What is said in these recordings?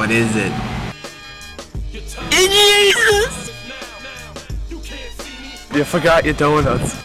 What is it? Jesus! You forgot your donuts.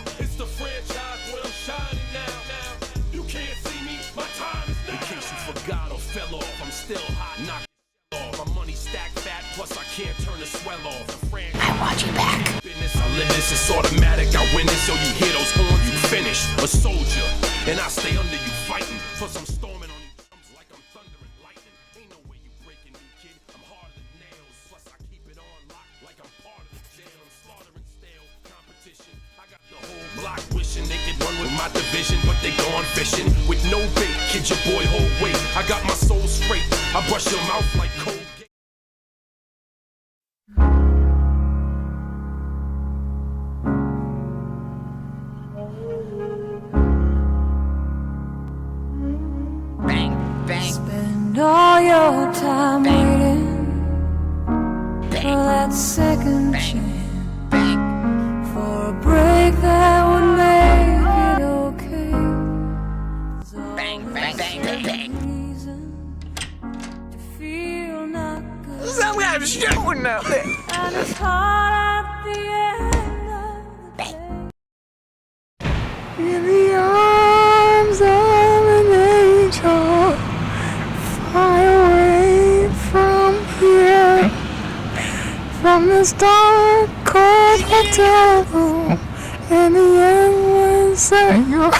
I want you back. I live this, it's automatic. I win this, so you hear those horns, you finish. A soldier, and I stay under you fighting. Plus I'm storming on you drums like I'm thunder and lightning. Ain't no way you breaking me, kid. I'm harder than nails. Plus I keep it on lock like I'm part of the jail. I'm slaughtering stale competition. I got the whole block wishing they could run with my division, but they gone fishing with no bait. Kid, your boy hold weight. I got my soul straight. I brush your mouth like cold. Spend all your time waiting for that second chance, for a break that would make it okay. Reason to feel not good. Some guy's shooting out there. And it's hard at the end of the day. In the arms of an angel, fly away from here, from this dark, cold hotel room, and the end will say you're